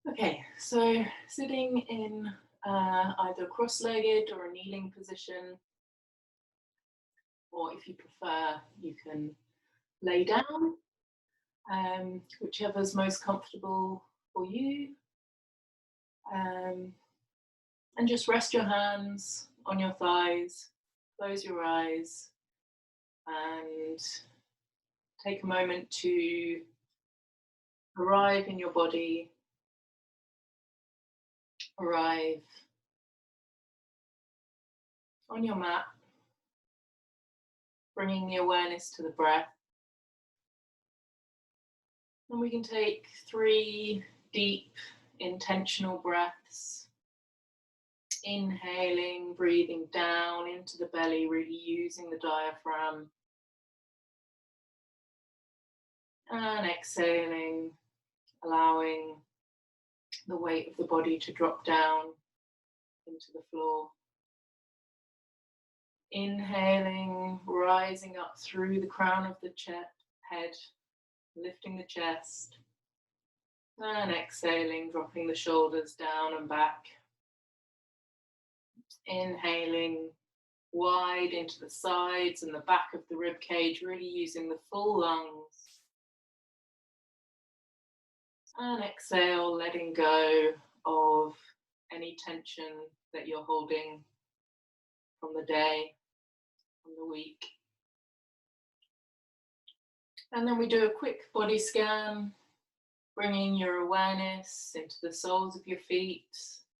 Okay, so sitting in either cross-legged or a kneeling position, or if you prefer, you can lay down, whichever's most comfortable for you. And just rest your hands on your thighs, close your eyes, and take a moment to arrive in your body, arrive on your mat, bringing the awareness to the breath. And we can take 3 deep, intentional breaths. Inhaling, breathing down into the belly, really using the diaphragm. And exhaling, allowing the weight of the body to drop down into the floor. Inhaling, rising up through the crown of the head, lifting the chest. And exhaling, dropping the shoulders down and back. Inhaling wide into the sides and the back of the rib cage, really using the full lungs. And exhale, letting go of any tension that you're holding from the day, from the week. And then we do a quick body scan, bringing your awareness into the soles of your feet,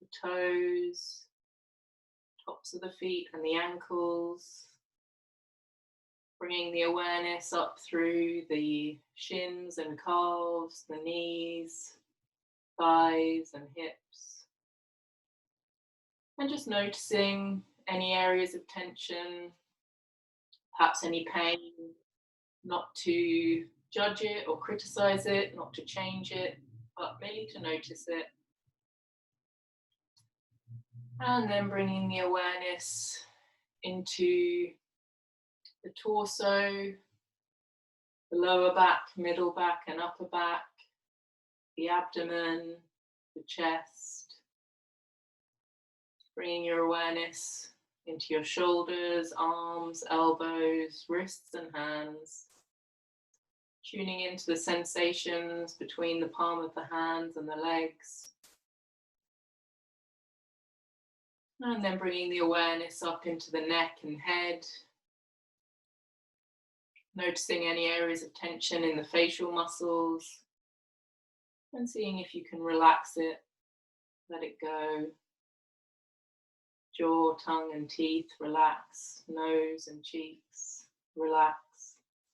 the toes, tops of the feet and the ankles. Bringing the awareness up through the shins and calves, the knees, thighs and hips. And just noticing any areas of tension, perhaps any pain, not to judge it or criticize it, not to change it, but merely to notice it. And then bringing the awareness into the torso, the lower back, middle back and upper back, the abdomen, the chest. Bringing your awareness into your shoulders, arms, elbows, wrists and hands. Tuning into the sensations between the palm of the hands and the legs. And then bringing the awareness up into the neck and head. Noticing any areas of tension in the facial muscles. And seeing if you can relax it, let it go. Jaw, tongue and teeth, relax. Nose and cheeks, relax.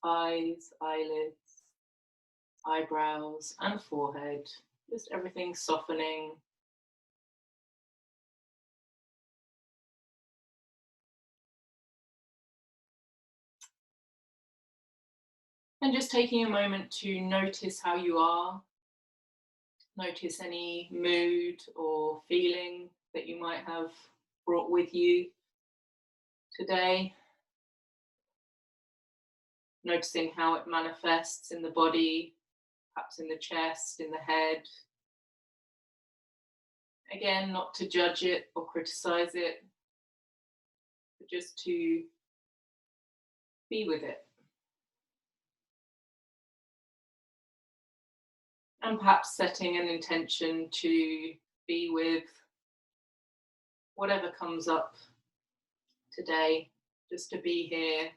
Eyes, eyelids, eyebrows and forehead. Just everything softening. And just taking a moment to notice how you are. Notice any mood or feeling that you might have brought with you today. Noticing how it manifests in the body, perhaps in the chest, in the head. Again, not to judge it or criticize it, but just to be with it. And perhaps setting an intention to be with whatever comes up today, just to be here,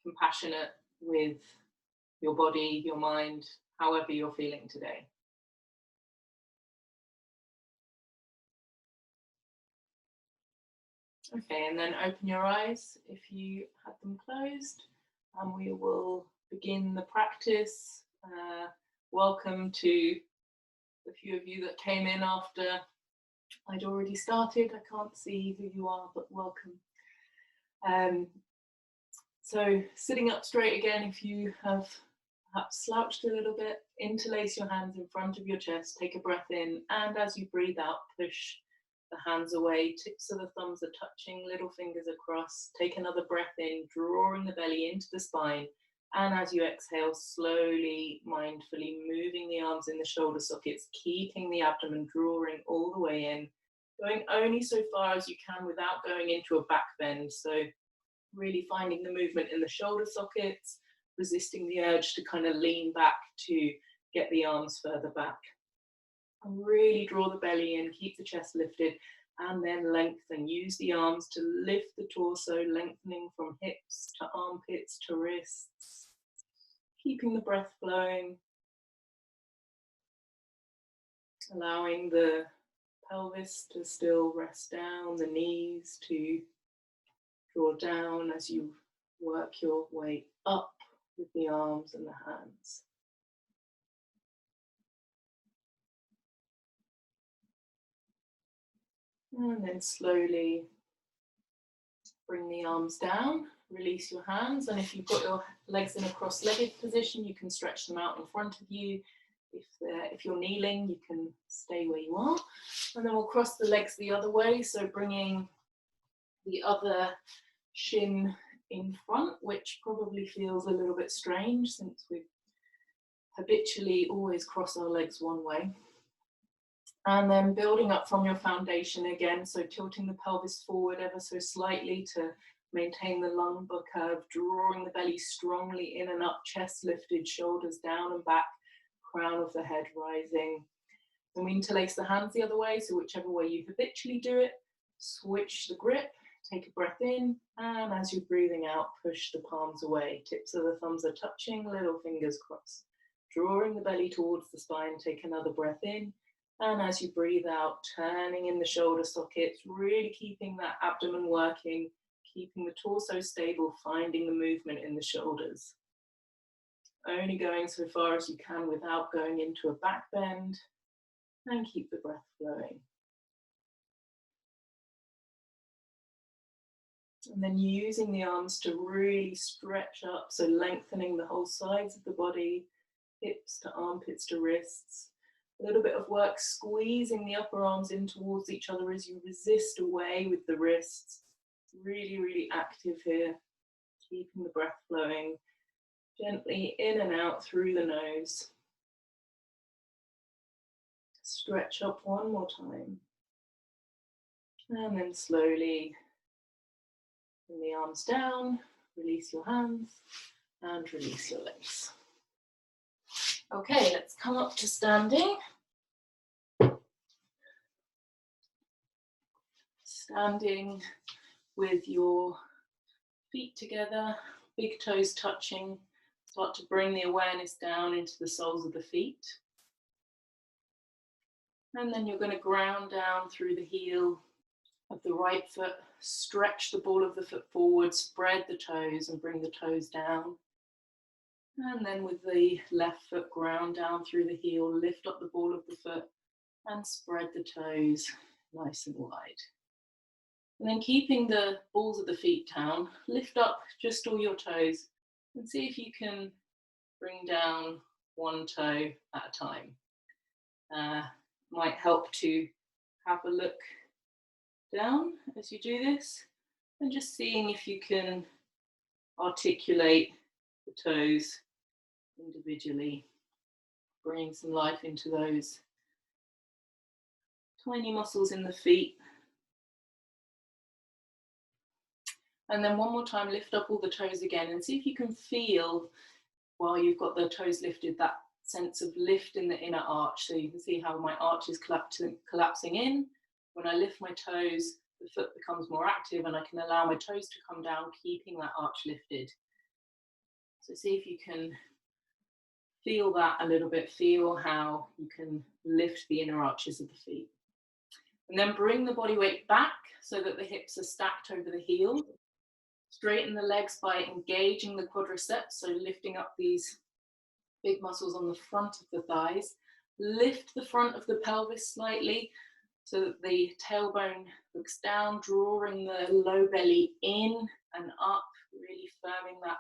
compassionate with your body, your mind, however you're feeling today. Okay, and then open your eyes if you had them closed, and we will begin the practice. Welcome to the few of you that came in after I'd already started. I can't see who you are, but welcome. So sitting up straight again, if you have perhaps slouched a little bit, interlace your hands in front of your chest, take a breath in, and as you breathe out, push the hands away, tips of the thumbs are touching, little fingers across. Take another breath in, drawing the belly into the spine, And as you exhale, slowly, mindfully moving the arms in the shoulder sockets, keeping the abdomen drawing all the way in, going only so far as you can without going into a back bend. So really finding the movement in the shoulder sockets, resisting the urge to kind of lean back to get the arms further back. And really draw the belly in, keep the chest lifted, and then lengthen. Use the arms to lift the torso, lengthening from hips to armpits to wrists. Keeping the breath flowing. Allowing the pelvis to still rest down, the knees to draw down as you work your way up with the arms and the hands. And then slowly bring the arms down, release your hands, and if you've got your legs in a cross-legged position, you can stretch them out in front of you. If you're kneeling, you can stay where you are. And then we'll cross the legs the other way, so bringing the other shin in front, which probably feels a little bit strange since we habitually always cross our legs one way. And then building up from your foundation again, so tilting the pelvis forward ever so slightly to maintain the lumbar curve, drawing the belly strongly in and up, chest lifted, shoulders down and back, crown of the head rising. And we interlace the hands the other way, so whichever way you habitually do it, switch the grip, take a breath in, and as you're breathing out, push the palms away. Tips of the thumbs are touching, little fingers crossed. Drawing the belly towards the spine, take another breath in. And as you breathe out, turning in the shoulder sockets, really keeping that abdomen working, keeping the torso stable, finding the movement in the shoulders. Only going so far as you can without going into a back bend, and keep the breath flowing. And then using the arms to really stretch up, so lengthening the whole sides of the body, hips to armpits to wrists. A little bit of work squeezing the upper arms in towards each other as you resist away with the wrists. Really, really active here. Keeping the breath flowing. Gently in and out through the nose. Stretch up one more time. And then slowly bring the arms down. Release your hands and release your legs. Okay, let's come up to standing. Standing with your feet together, big toes touching. Start to bring the awareness down into the soles of the feet. And then you're going to ground down through the heel of the right foot. Stretch the ball of the foot forward, spread the toes and bring the toes down. And then with the left foot, ground down through the heel, lift up the ball of the foot and spread the toes nice and wide. And then keeping the balls of the feet down, lift up just all your toes and see if you can bring down one toe at a time. Might help to have a look down as you do this and just seeing if you can articulate the toes individually, bringing some life into those tiny muscles in the feet. And then one more time, lift up all the toes again and see if you can feel, while you've got the toes lifted, that sense of lift in the inner arch. So you can see how my arch is collapsing in. When I lift my toes, the foot becomes more active and I can allow my toes to come down, keeping that arch lifted. So see if you can feel that a little bit, feel how you can lift the inner arches of the feet. And then bring the body weight back so that the hips are stacked over the heel. Straighten the legs by engaging the quadriceps, so lifting up these big muscles on the front of the thighs. Lift the front of the pelvis slightly so that the tailbone looks down, drawing the low belly in and up, really firming that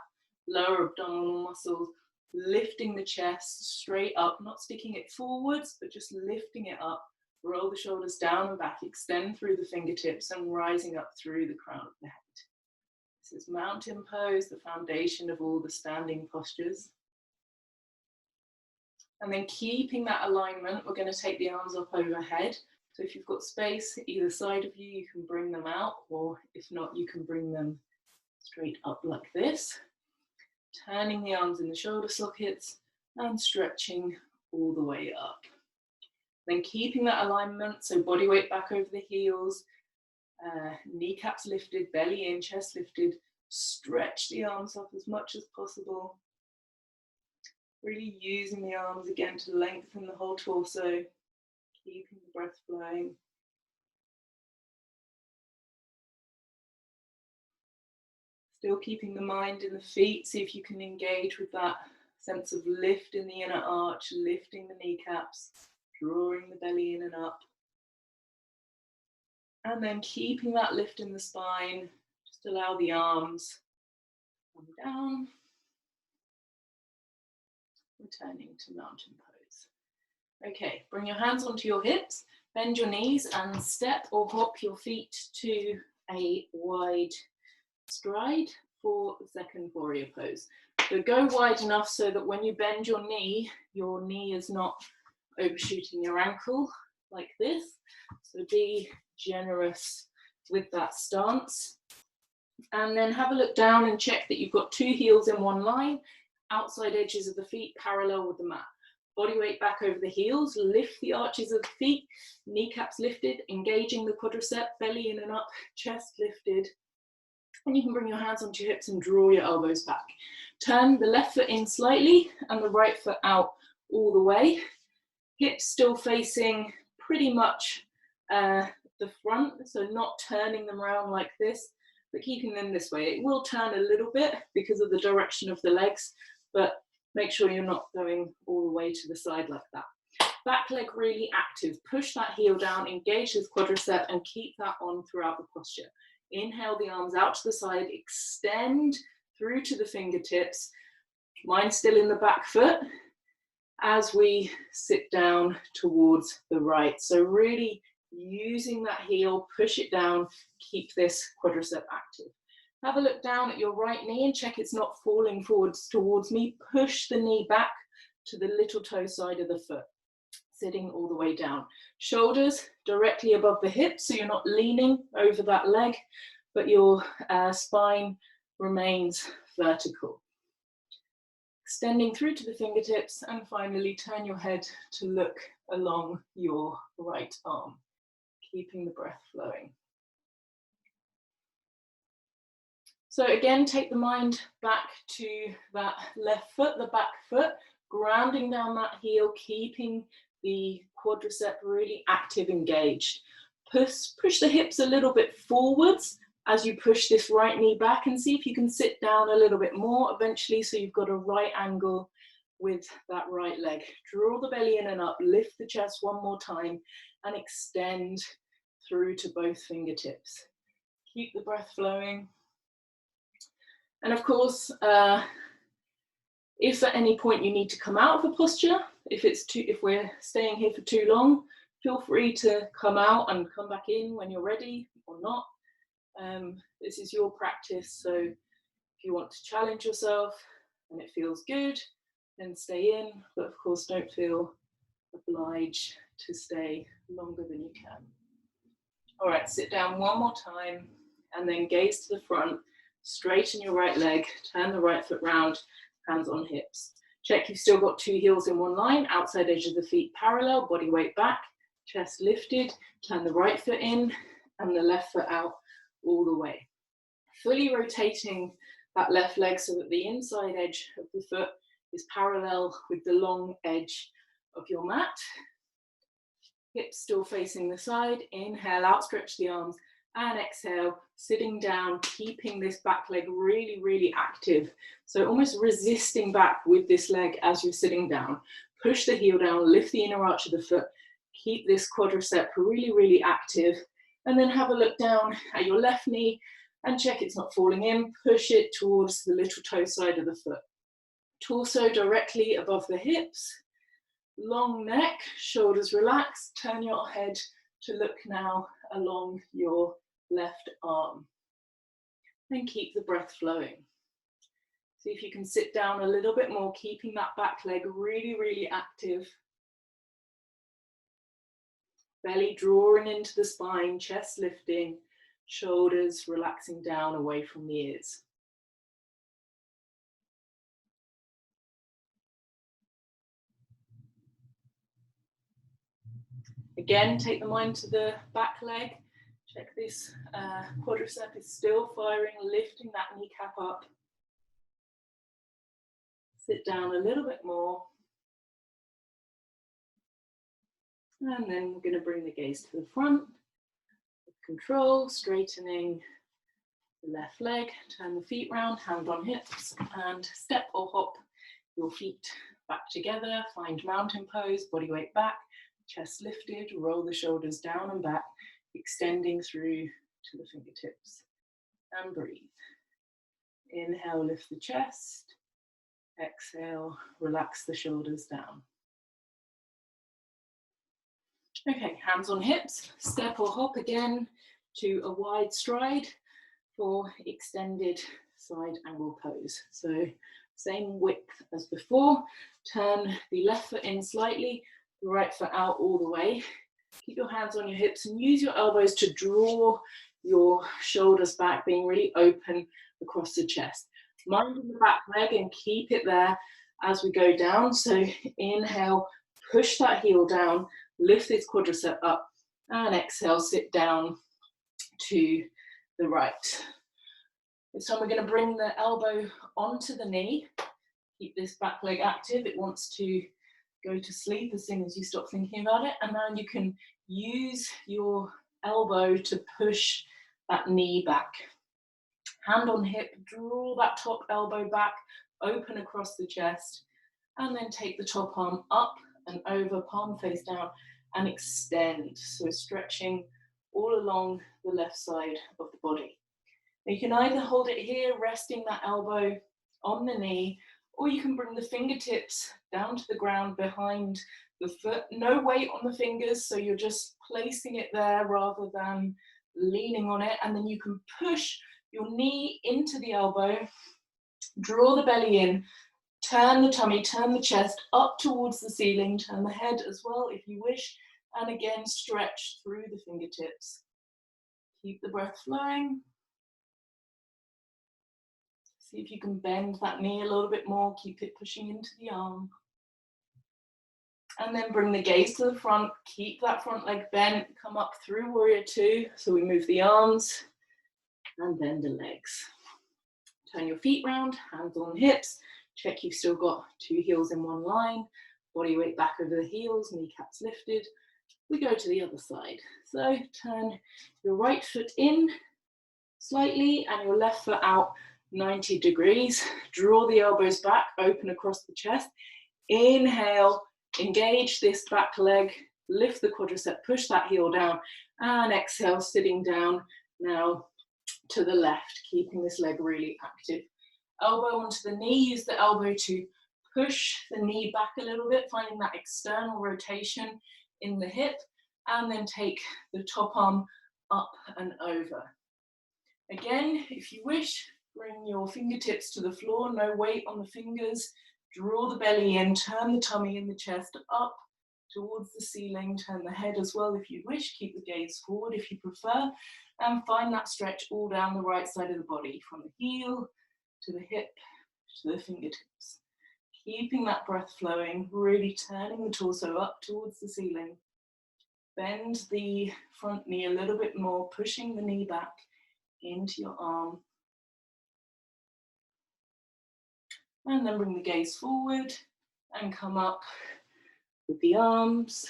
lower abdominal muscle, lifting the chest straight up, not sticking it forwards, but just lifting it up. Roll the shoulders down and back, extend through the fingertips and rising up through the crown of the head. This is mountain pose, the foundation of all the standing postures. And then keeping that alignment, we're going to take the arms up overhead. So if you've got space either side of you, you can bring them out, or if not, you can bring them straight up like this. Turning the arms in the shoulder sockets and stretching all the way up. Then keeping that alignment, so body weight back over the heels, kneecaps lifted, belly in, chest lifted. Stretch the arms up as much as possible. Really using the arms again to lengthen the whole torso, keeping the breath flowing. Still keeping the mind in the feet. See if you can engage with that sense of lift in the inner arch, lifting the kneecaps, drawing the belly in and up. And then keeping that lift in the spine, just allow the arms to come down. Returning to mountain pose. Okay, bring your hands onto your hips, bend your knees and step or hop your feet to a wide stride for the second warrior pose. So go wide enough so that when you bend your knee is not overshooting your ankle like this. So be generous with that stance. And then have a look down and check that you've got two heels in one line, outside edges of the feet parallel with the mat. Body weight back over the heels, lift the arches of the feet, kneecaps lifted, engaging the quadricep, belly in and up, chest lifted. And you can bring your hands onto your hips and draw your elbows back. Turn the left foot in slightly and the right foot out all the way. Hips still facing pretty much the front, so not turning them around like this, but keeping them this way. It will turn a little bit because of the direction of the legs, but make sure you're not going all the way to the side like that. Back leg really active. Push that heel down, engage this quadricep and keep that on throughout the posture. Inhale the arms out to the side, extend through to the fingertips. Mind still in the back foot as we sit down towards the right. So really using that heel, push it down, keep this quadricep active. Have a look down at your right knee and check it's not falling forwards towards me. Push the knee back to the little toe side of the foot, sitting all the way down. Shoulders directly above the hips, so you're not leaning over that leg, but your spine remains vertical. Extending through to the fingertips, and finally turn your head to look along your right arm, keeping the breath flowing. So again, take the mind back to that left foot, the back foot, grounding down that heel, keeping the quadricep really active, engaged. Push the hips a little bit forwards as you push this right knee back, and see if you can sit down a little bit more eventually so you've got a right angle with that right leg. Draw the belly in and up, lift the chest one more time and extend through to both fingertips. Keep the breath flowing. And of course, if at any point you need to come out of a posture, if we're staying here for too long, feel free to come out and come back in when you're ready or not. This is your practice, so if you want to challenge yourself and it feels good, then stay in, but of course don't feel obliged to stay longer than you can. All right, sit down one more time and then gaze to the front, straighten your right leg, turn the right foot round, hands on hips. Check you've still got two heels in one line, outside edge of the feet parallel, body weight back, chest lifted, turn the right foot in and the left foot out all the way. Fully rotating that left leg so that the inside edge of the foot is parallel with the long edge of your mat. Hips still facing the side. Inhale, outstretch the arms, and exhale, sitting down, keeping this back leg really, really active. So almost resisting back with this leg as you're sitting down. Push the heel down, lift the inner arch of the foot, keep this quadricep really, really active. And then have a look down at your left knee and check it's not falling in. Push it towards the little toe side of the foot. Torso directly above the hips. Long neck, shoulders relaxed. Turn your head to look now along your left arm. and keep the breath flowing. See if you can sit down a little bit more, keeping that back leg really, really active. Belly drawing into the spine, chest lifting, shoulders relaxing down away from the ears. Again, take the mind to the back leg. Check this quadricep is still firing, lifting that kneecap up. Sit down a little bit more. And then we're going to bring the gaze to the front. With control, straightening the left leg, turn the feet round, hand on hips, and step or hop your feet back together. Find mountain pose, body weight back, chest lifted, roll the shoulders down and back, extending through to the fingertips. And breathe. Inhale, lift the chest. Exhale, relax the shoulders down. Okay, hands on hips, step or hop again to a wide stride for extended side angle pose. So same width as before. Turn the left foot in slightly, the right foot out all the way. Keep your hands on your hips and use your elbows to draw your shoulders back, being really open across the chest. Minding the back leg and keep it there as we go down. So inhale, push that heel down, lift this quadricep up, and exhale, sit down to the right. This time we're going to bring the elbow onto the knee. Keep this back leg active. It wants to go to sleep as soon as you stop thinking about it. And now you can use your elbow to push that knee back. Hand on hip, draw that top elbow back, open across the chest, and then take the top arm up and over, palm face down, and extend. So stretching all along the left side of the body. Now you can either hold it here, resting that elbow on the knee, or you can bring the fingertips down to the ground behind the foot. No weight on the fingers, so you're just placing it there rather than leaning on it. And then you can push your knee into the elbow, draw the belly in, turn the tummy, turn the chest up towards the ceiling, turn the head as well if you wish, and again stretch through the fingertips. Keep the breath flowing. See if you can bend that knee a little bit more, keep it pushing into the arm. And then bring the gaze to the front, keep that front leg bent, come up through warrior two. So we move the arms and bend the legs. Turn your feet round, hands on hips. Check you've still got two heels in one line. Body weight back over the heels, kneecaps lifted. We go to the other side. So turn your right foot in slightly and your left foot out 90 degrees. Draw the elbows back, open across the chest. Inhale, engage this back leg, lift the quadricep, push that heel down, and exhale, sitting down now to the left, keeping this leg really active. Elbow onto the knee, use the elbow to push the knee back a little bit, finding that external rotation in the hip, and then take the top arm up and over. Again, if you wish, bring your fingertips to the floor, no weight on the fingers, draw the belly in, turn the tummy and the chest up towards the ceiling, turn the head as well if you wish, keep the gaze forward if you prefer, and find that stretch all down the right side of the body, from the heel to the hip to the fingertips. Keeping that breath flowing, really turning the torso up towards the ceiling. Bend the front knee a little bit more, pushing the knee back into your arm. And then bring the gaze forward and come up with the arms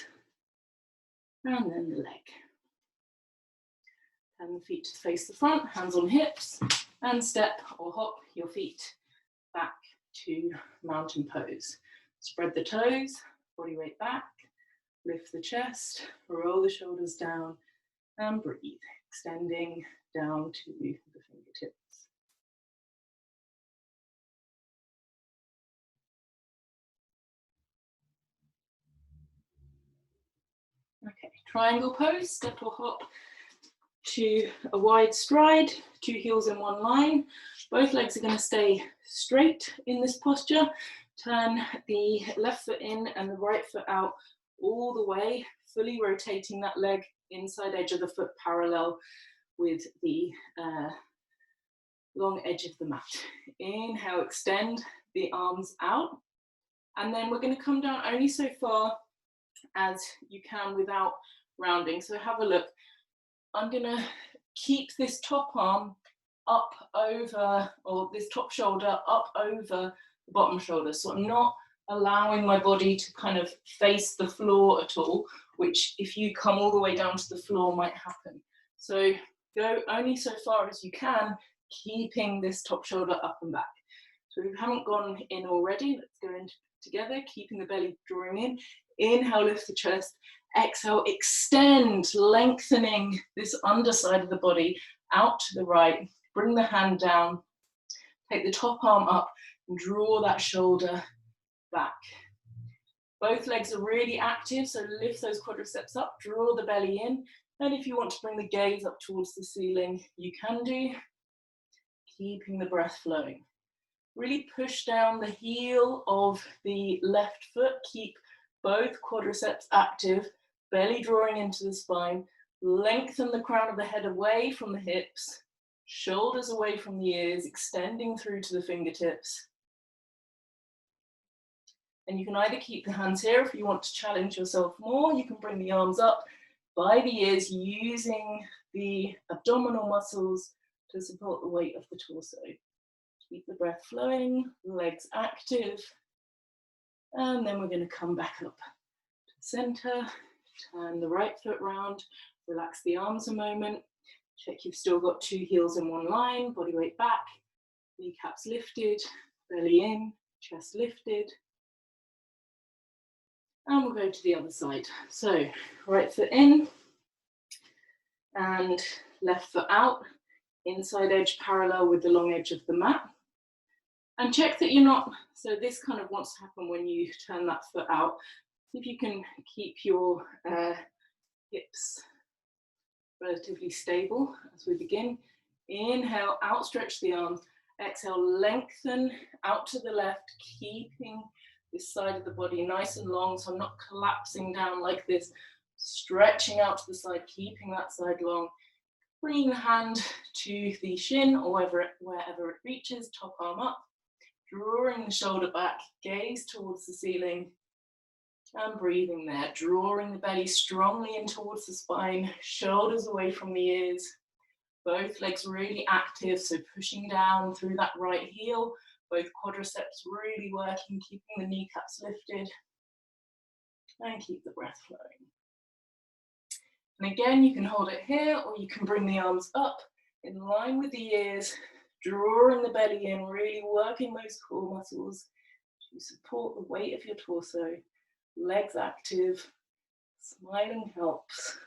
and then the leg. Turn the feet to face the front, hands on hips, and step or hop your feet back to mountain pose. Spread the toes, body weight back, lift the chest, roll the shoulders down, and breathe, extending down to the fingertips. Okay, triangle pose, step or hop to a wide stride, 2 heels in 1 line. Both legs are going to stay straight in this posture. Turn the left foot in and the right foot out all the way, fully rotating that leg inside edge of the foot parallel with the long edge of the mat. Inhale, extend the arms out. And then we're going to come down only so far as you can without rounding. So have a look. I'm going to keep this top arm up over, or this top shoulder up over the bottom shoulder. So I'm not allowing my body to kind of face the floor at all, which if you come all the way down to the floor might happen. So go only so far as you can, keeping this top shoulder up and back. So if you haven't gone in already, let's go in together, keeping the belly drawing in. Inhale, lift the chest. Exhale, extend, lengthening this underside of the body out to the right. Bring the hand down. Take the top arm up and draw that shoulder back. Both legs are really active, so lift those quadriceps up, draw the belly in. And if you want to bring the gaze up towards the ceiling, you can do. Keeping the breath flowing. Really push down the heel of the left foot. Keep both quadriceps active, belly drawing into the spine. Lengthen the crown of the head away from the hips, shoulders away from the ears, extending through to the fingertips. And you can either keep the hands here if you want to challenge yourself more. You can bring the arms up by the ears using the abdominal muscles to support the weight of the torso. Keep the breath flowing, legs active. And then we're going to come back up to the center, turn the right foot round, relax the arms a moment. Check you've still got 2 heels in 1 line, body weight back, kneecaps lifted, belly in, chest lifted. And we'll go to the other side. So right foot in and left foot out, inside edge parallel with the long edge of the mat. And check that you're not, so this kind of wants to happen when you turn that foot out. If you can keep your hips relatively stable as we begin. Inhale, outstretch the arms. Exhale, lengthen out to the left, keeping this side of the body nice and long, so I'm not collapsing down like this, stretching out to the side, keeping that side long. Bringing the hand to the shin or wherever it reaches, top arm up, drawing the shoulder back, gaze towards the ceiling, and breathing there, drawing the belly strongly in towards the spine, shoulders away from the ears, both legs really active, so pushing down through that right heel, both quadriceps really working, keeping the kneecaps lifted, and keep the breath flowing. And again, you can hold it here, or you can bring the arms up in line with the ears, drawing the belly in, really working those core muscles to support the weight of your torso. Legs active, smiling helps.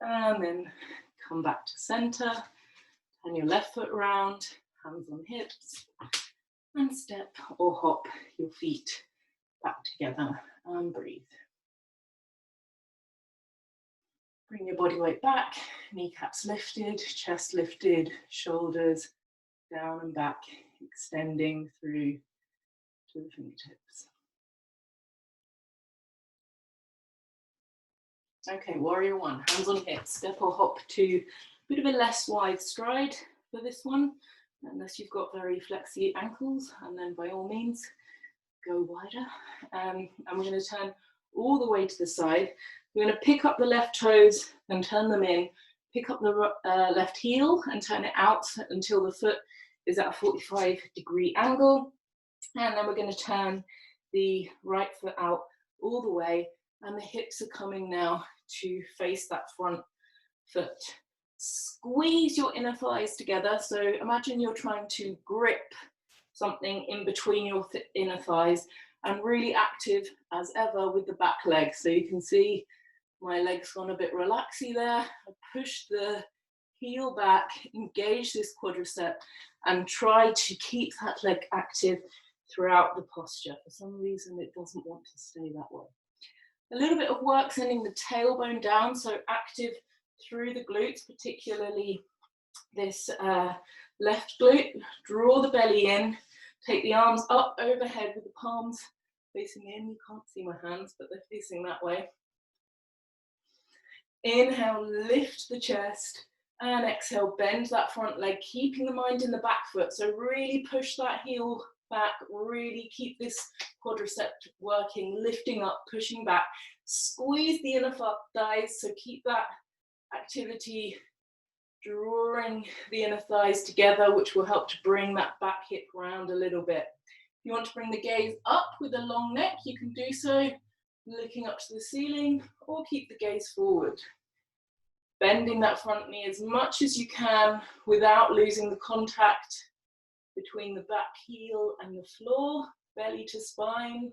And then come back to center, turn your left foot around, hands on hips, and step or hop your feet back together and breathe. Bring your body weight back, kneecaps lifted, chest lifted, shoulders down and back, extending through to the fingertips. Okay, warrior 1, hands on hips, step or hop to a bit of a less wide stride for this one, unless you've got very flexy ankles, and then by all means, go wider. And we're going to turn all the way to the side. We're going to pick up the left toes and turn them in, pick up the left heel and turn it out until the foot is at a 45-degree angle. And then we're going to turn the right foot out all the way, and the hips are coming now to face that front foot. Squeeze your inner thighs together. So imagine you're trying to grip something in between your inner thighs, and really active as ever with the back leg. So you can see my legs gone a bit relaxy there. I push the heel back, engage this quadricep, and try to keep that leg active throughout the posture. For some reason, it doesn't want to stay that way. A little bit of work sending the tailbone down, so active through the glutes, particularly this left glute. Draw the belly in, take the arms up overhead with the palms facing in. You can't see my hands, but they're facing that way. Inhale, lift the chest, and exhale, bend that front leg, keeping the mind in the back foot. So really push that heel back, really keep this quadricep working, lifting up, pushing back. Squeeze the inner thighs, so keep that activity drawing the inner thighs together, which will help to bring that back hip round a little bit. If you want to bring the gaze up with a long neck, you can do so, looking up to the ceiling, or keep the gaze forward. Bending that front knee as much as you can without losing the contact between the back heel and the floor, belly to spine.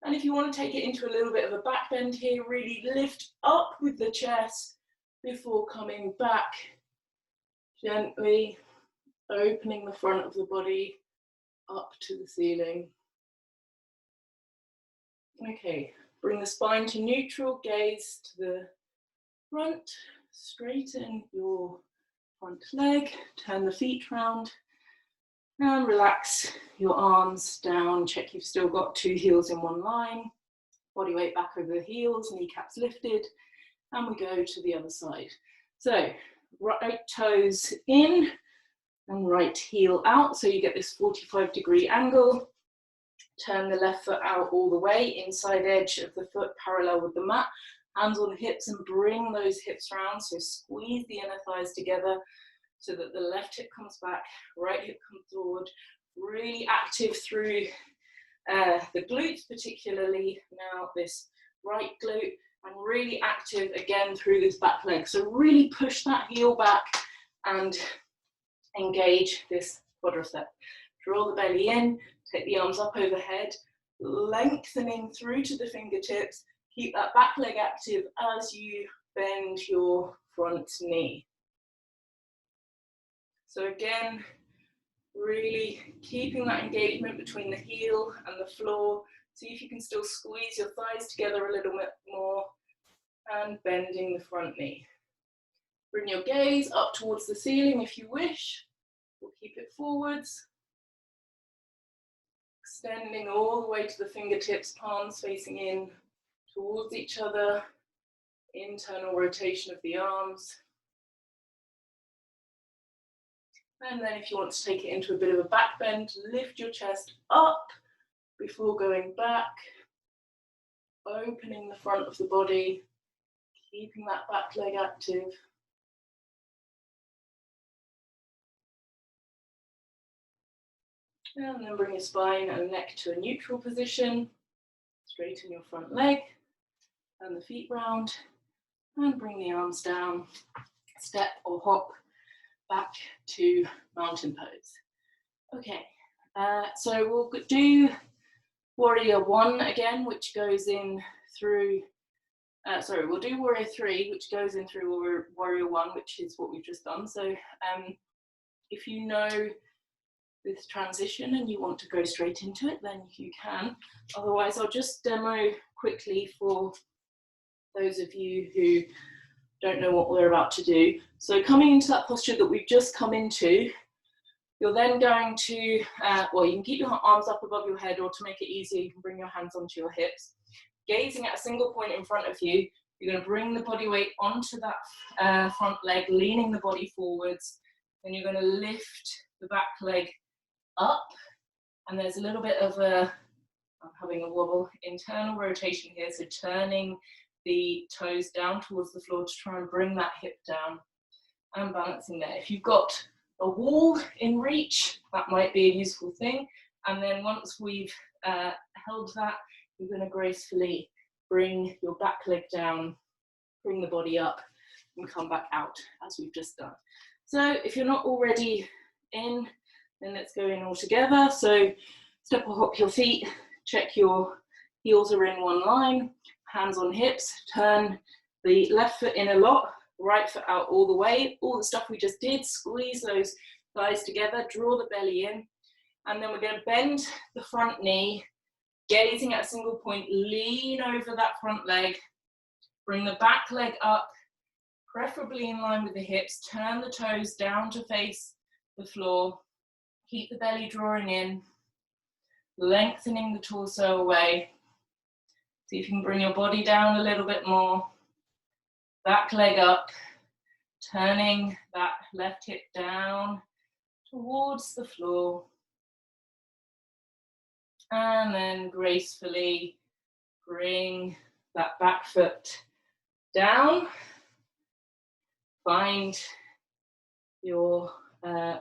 And if you want to take it into a little bit of a back bend here, really lift up with the chest before coming back, gently opening the front of the body up to the ceiling. Okay, bring the spine to neutral, gaze to the front, straighten your front leg, turn the feet round, and relax your arms down. Check you've still got two heels in one line, body weight back over the heels, kneecaps lifted, and we go to the other side. So right toes in and right heel out, so you get this 45-degree angle. Turn the left foot out all the way, inside edge of the foot parallel with the mat, hands on the hips, and bring those hips round, so squeeze the inner thighs together so that the left hip comes back, right hip comes forward, really active through the glutes, particularly now this right glute, and really active again through this back leg. So really push that heel back and engage this quadricep. Draw the belly in, take the arms up overhead, lengthening through to the fingertips. Keep that back leg active as you bend your front knee. So again, really keeping that engagement between the heel and the floor. See if you can still squeeze your thighs together a little bit more, and bending the front knee. Bring your gaze up towards the ceiling if you wish, or keep it forwards. Extending all the way to the fingertips, palms facing in towards each other, internal rotation of the arms. And then if you want to take it into a bit of a back bend, lift your chest up before going back, opening the front of the body, keeping that back leg active. And then bring your spine and neck to a neutral position. Straighten your front leg and the feet round, and bring the arms down. Step or hop back to mountain pose. Okay, so we'll do warrior one again, which goes in through, we'll do warrior three, which goes in through warrior one, which is what we've just done. So if you know this transition and you want to go straight into it, then you can. Otherwise, I'll just demo quickly for those of you who don't know what we're about to do. So coming into that posture that we've just come into, you're then going to, well, you can keep your arms up above your head, or to make it easier, you can bring your hands onto your hips. Gazing at a single point in front of you, you're going to bring the body weight onto that front leg, leaning the body forwards. Then you're going to lift the back leg up, and there's a little bit of a, I'm having a wobble, internal rotation here, so turning the toes down towards the floor to try and bring that hip down, and balancing there. If you've got a wall in reach, that might be a useful thing. And then once we've held that, you're going to gracefully bring your back leg down, bring the body up, and come back out as we've just done. So if you're not already in, then let's go in all together. So step or hop your feet, check your heels are in one line, hands on hips, turn the left foot in a lot, right foot out all the way. All the stuff we just did, squeeze those thighs together, draw the belly in, and then we're going to bend the front knee, gazing at a single point, lean over that front leg, bring the back leg up, preferably in line with the hips. Turn the toes down to face the floor. Keep the belly drawing in, lengthening the torso away. See if you can bring your body down a little bit more. Back leg up, turning that left hip down towards the floor. And then gracefully bring that back foot down. Find your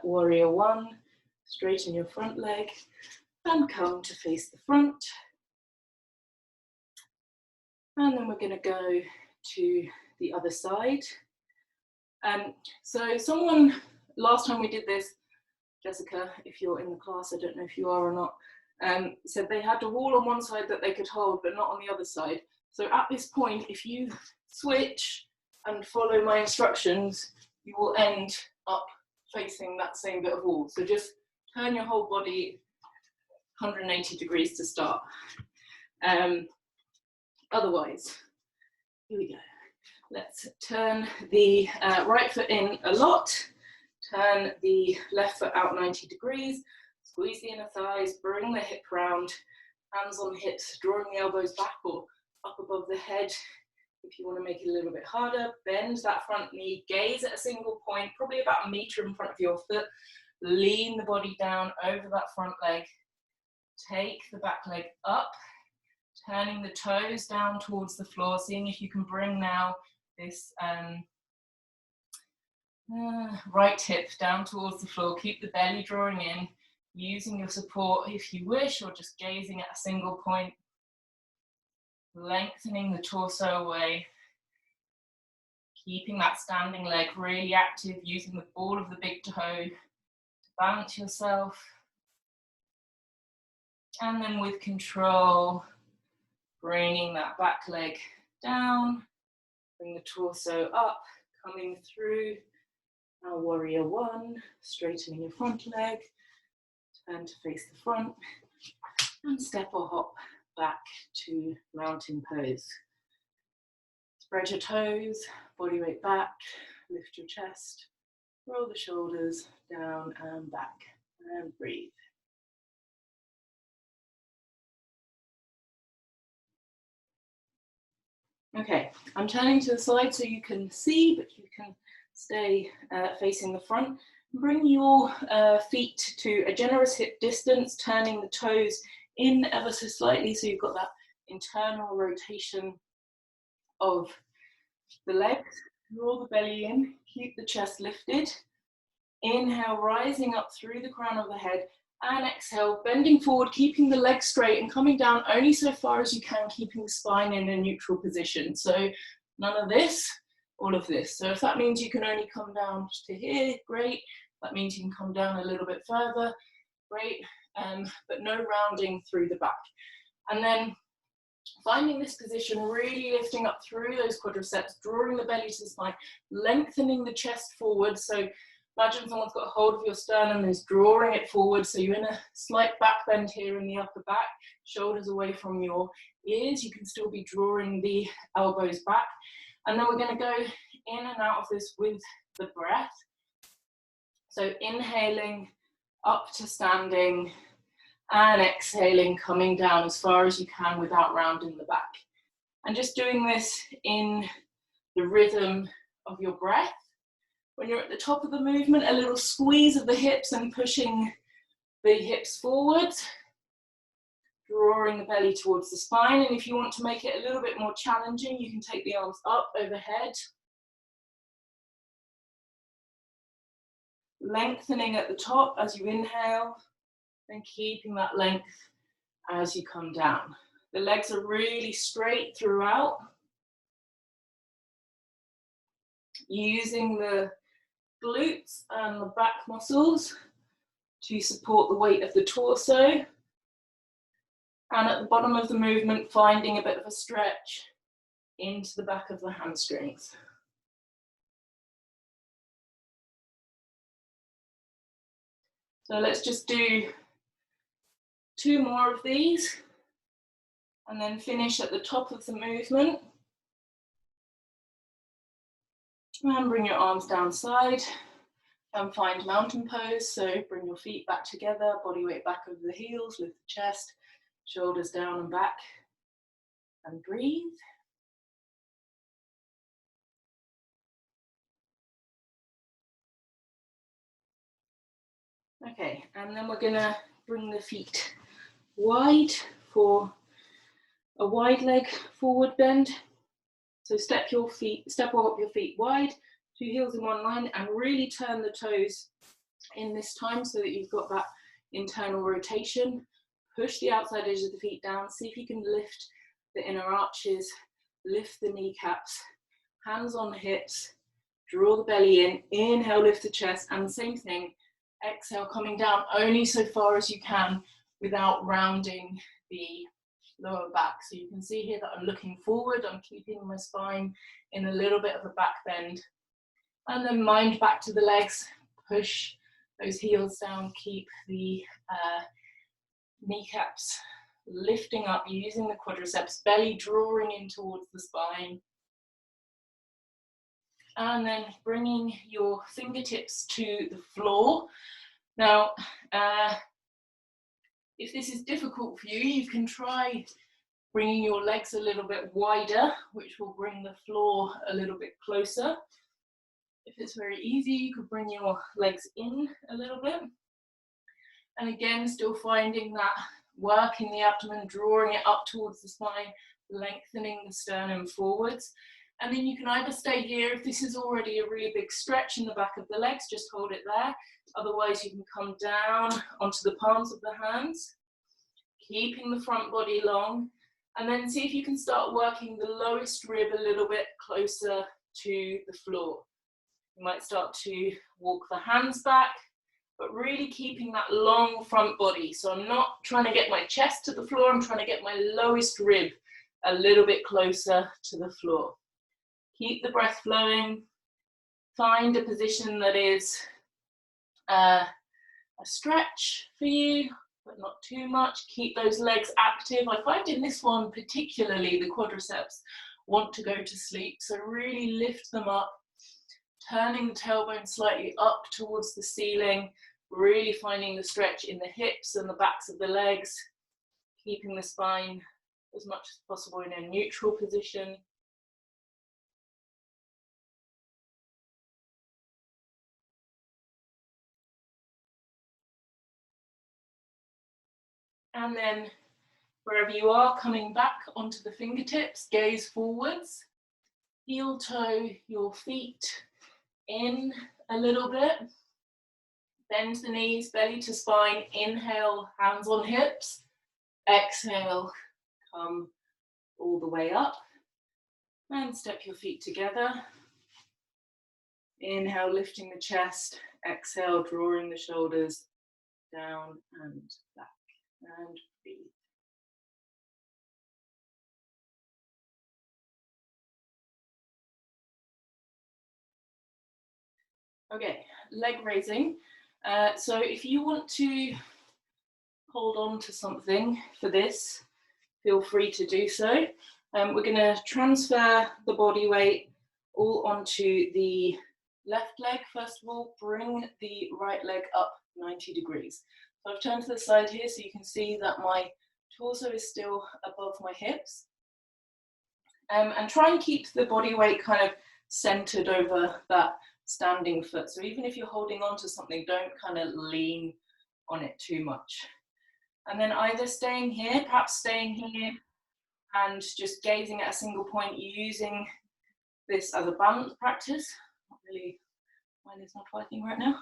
warrior one. Straighten your front leg and come to face the front. And then we're going to go to the other side. So someone, last time we did this, Jessica, if you're in the class, I don't know if you are or not, said they had a wall on one side that they could hold, but not on the other side. So at this point, if you switch and follow my instructions, you will end up facing that same bit of wall. So just turn your whole body 180 degrees to start. Otherwise, here we go. Let's turn the right foot in a lot, turn the left foot out 90 degrees, squeeze the inner thighs, bring the hip round, hands on hips, drawing the elbows back or up above the head. If you want to make it a little bit harder, bend that front knee, gaze at a single point, probably about 1 meter in front of your foot, lean the body down over that front leg, take the back leg up, turning the toes down towards the floor, seeing if you can bring now this right hip down towards the floor. Keep the belly drawing in, using your support if you wish, or just gazing at a single point. Lengthening the torso away. Keeping that standing leg really active, using the ball of the big toe to balance yourself. And then with control, bringing that back leg down, bring the torso up, coming through our warrior one, straightening your front leg, turn to face the front, and step or hop back to mountain pose. Spread your toes, body weight back, lift your chest, roll the shoulders down and back, and breathe. Okay, I'm turning to the side so you can see, but you can stay facing the front. Bring your feet to a generous hip distance, turning the toes in ever so slightly so you've got that internal rotation of the legs. Draw the belly in, keep the chest lifted. Inhale, rising up through the crown of the head, and exhale, bending forward, keeping the legs straight and coming down only so far as you can, keeping the spine in a neutral position. So none of this, all of this. So if that means you can only come down to here, great. That means you can come down a little bit further, great. But no rounding through the back. And then finding this position, really lifting up through those quadriceps, drawing the belly to the spine, lengthening the chest forward. So imagine someone's got a hold of your sternum and is drawing it forward. So you're in a slight back bend here in the upper back, shoulders away from your ears. You can still be drawing the elbows back. And then we're going to go in and out of this with the breath. So inhaling up to standing and exhaling, coming down as far as you can without rounding the back. And just doing this in the rhythm of your breath. When you're at the top of the movement, a little squeeze of the hips and pushing the hips forward, drawing the belly towards the spine. And if you want to make it a little bit more challenging, you can take the arms up overhead. Lengthening at the top as you inhale, and keeping that length as you come down. The legs are really straight throughout. Using the glutes and the back muscles to support the weight of the torso. And at the bottom of the movement, finding a bit of a stretch into the back of the hamstrings. So let's just do 2 more of these and then finish at the top of the movement. And bring your arms down side and find mountain pose. So bring your feet back together, body weight back over the heels, lift the chest, shoulders down and back, and breathe. Okay, and then we're gonna bring the feet wide for a wide leg forward bend. So step up your feet wide, 2 heels in one line, and really turn the toes in this time so that you've got that internal rotation. Push the outside edge of the feet down, see if you can lift the inner arches, lift the kneecaps, hands on the hips, draw the belly in, inhale, lift the chest, and the same thing, exhale, coming down only so far as you can without rounding the lower back. So you can see here that I'm looking forward, I'm keeping my spine in a little bit of a back bend. And then mind back to the legs, push those heels down, keep the kneecaps lifting up, using the quadriceps, belly drawing in towards the spine. And then bringing your fingertips to the floor. Now, if this is difficult for you, you can try bringing your legs a little bit wider, which will bring the floor a little bit closer. If it's very easy, you could bring your legs in a little bit. And again, still finding that work in the abdomen, drawing it up towards the spine, lengthening the sternum forwards. And then you can either stay here, if this is already a really big stretch in the back of the legs, just hold it there. Otherwise, you can come down onto the palms of the hands, keeping the front body long. And then see if you can start working the lowest rib a little bit closer to the floor. You might start to walk the hands back, but really keeping that long front body. So I'm not trying to get my chest to the floor, I'm trying to get my lowest rib a little bit closer to the floor. Keep the breath flowing. Find a position that is a stretch for you, but not too much. Keep those legs active. I find in this one particularly the quadriceps want to go to sleep, so really lift them up, turning the tailbone slightly up towards the ceiling, really finding the stretch in the hips and the backs of the legs, keeping the spine as much as possible in a neutral position. And then wherever you are, coming back onto the fingertips, gaze forwards, heel toe your feet in a little bit, bend the knees, belly to spine, inhale, hands on hips, exhale, come all the way up, and step your feet together. Inhale, lifting the chest, exhale, drawing the shoulders down and back, and breathe. Okay, leg raising. So if you want to hold on to something for this, feel free to do so. We're going to transfer the body weight all onto the left leg. First of all, bring the right leg up 90 degrees. So I've turned to the side here so you can see that my torso is still above my hips. And try and keep the body weight kind of centered over that standing foot. So even if you're holding on to something, don't kind of lean on it too much. And then either staying here, perhaps staying here and just gazing at a single point, using this as a balance practice. Not really, mine is not working right now.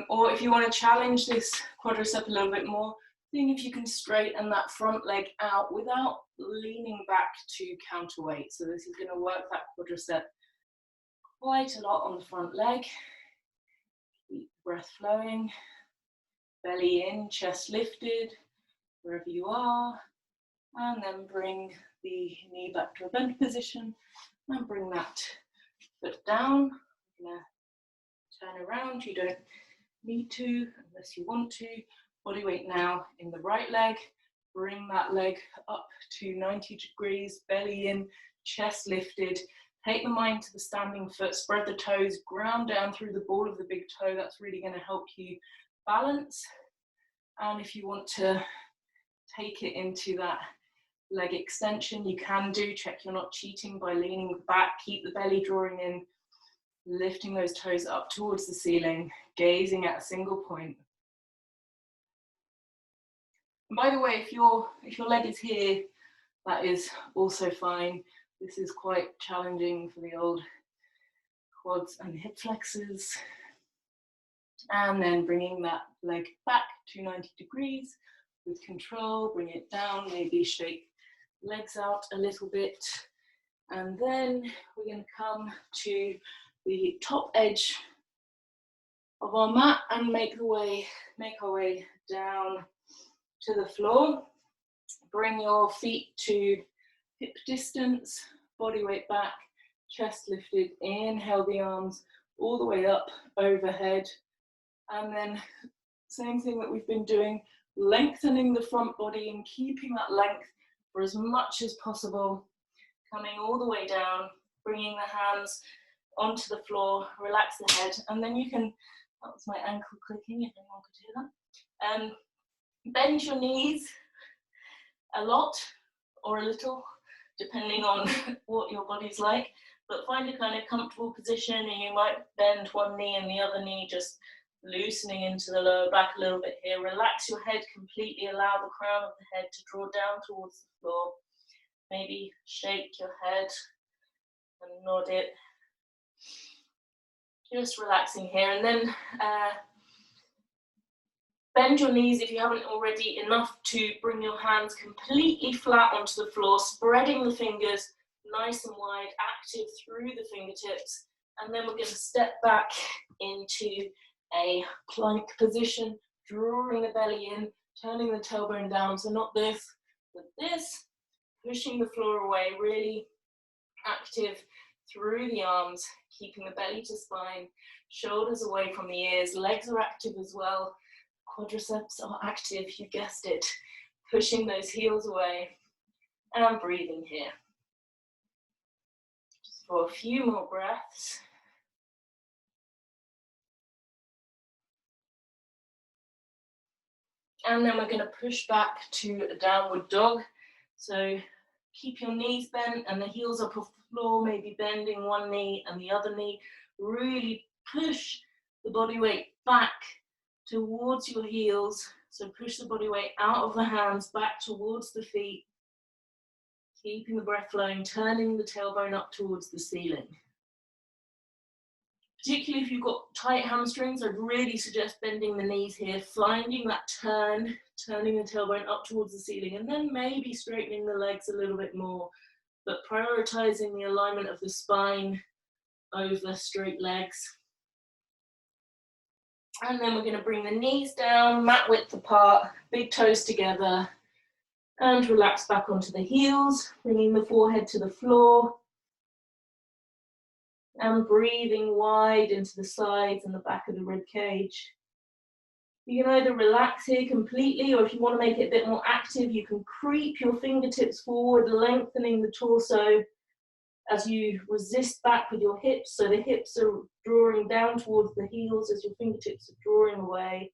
Or if you want to challenge this quadricep a little bit more, seeing if you can straighten that front leg out without leaning back to counterweight. So this is going to work that quadricep quite a lot on the front leg. Keep the breath flowing. Belly in, chest lifted, wherever you are. And then bring the knee back to a bent position and bring that foot down. I'm going to turn around. You don't need to unless you want to. Body weight now in the right leg. Bring that leg up to 90 degrees, belly in, chest lifted, Take the mind to the standing foot, spread the toes, ground down through the ball of the big toe. That's really going to help you balance. And if you want to take it into that leg extension, you can do. Check you're not cheating by leaning back. Keep the belly drawing in, lifting those toes up towards the ceiling, gazing at a single point. And by the way, if your leg is here, that is also fine. This is quite challenging for the old quads and hip flexors. And then bringing that leg back to 90 degrees with control, bring it down, maybe shake legs out a little bit. And then we're going to come to the top edge of our mat and make our way down to the floor. Bring your feet to hip distance, body weight back, chest lifted. Inhale the arms all the way up overhead. And then same thing that we've been doing, lengthening the front body and keeping that length for as much as possible. Coming all the way down, bringing the hands onto the floor, relax the head, and then you can, that was my ankle clicking if anyone could hear that. Bend your knees a lot or a little, depending on what your body's like, but find a kind of comfortable position, and you might bend one knee and the other knee just loosening into the lower back a little bit here. Relax your head completely, allow the crown of the head to draw down towards the floor. Maybe shake your head and nod it. Just relaxing here, and then bend your knees if you haven't already, enough to bring your hands completely flat onto the floor, spreading the fingers nice and wide, active through the fingertips. And then we're going to step back into a plank position, drawing the belly in, turning the tailbone down, so not this, but this, pushing the floor away, really active through the arms, keeping the belly to spine, shoulders away from the ears, legs are active as well, quadriceps are active, you guessed it, pushing those heels away, and breathing here. Just for a few more breaths. And then we're going to push back to a downward dog. So keep your knees bent and the heels up off the floor, maybe bending one knee and the other knee. Really push the body weight back towards your heels. So push the body weight out of the hands, back towards the feet. Keeping the breath flowing, turning the tailbone up towards the ceiling. Particularly if you've got tight hamstrings, I'd really suggest bending the knees here, finding that turn, turning the tailbone up towards the ceiling, and then maybe straightening the legs a little bit more, but prioritizing the alignment of the spine over straight legs. And then we're going to bring the knees down, mat width apart, big toes together, and relax back onto the heels, bringing the forehead to the floor. And breathing wide into the sides and the back of the rib cage. You can either relax here completely, or if you want to make it a bit more active, you can creep your fingertips forward, lengthening the torso as you resist back with your hips. So the hips are drawing down towards the heels as your fingertips are drawing away.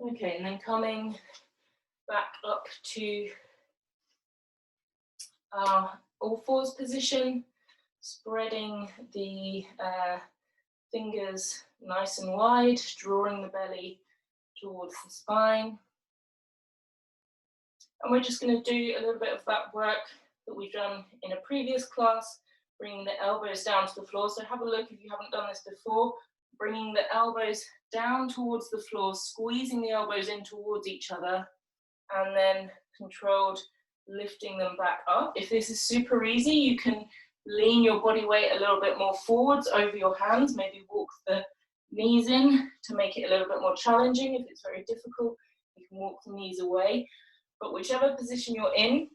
Okay, and then coming back up to our all fours position, spreading the fingers nice and wide, drawing the belly towards the spine. And we're just going to do a little bit of that work that we've done in a previous class, bringing the elbows down to the floor. So have a look if you haven't done this before, bringing the elbows down towards the floor, squeezing the elbows in towards each other, and then controlled lifting them back up. If this is super easy, you can lean your body weight a little bit more forwards over your hands, maybe walk the knees in to make it a little bit more challenging. If it's very difficult, you can walk the knees away. But whichever position you're in,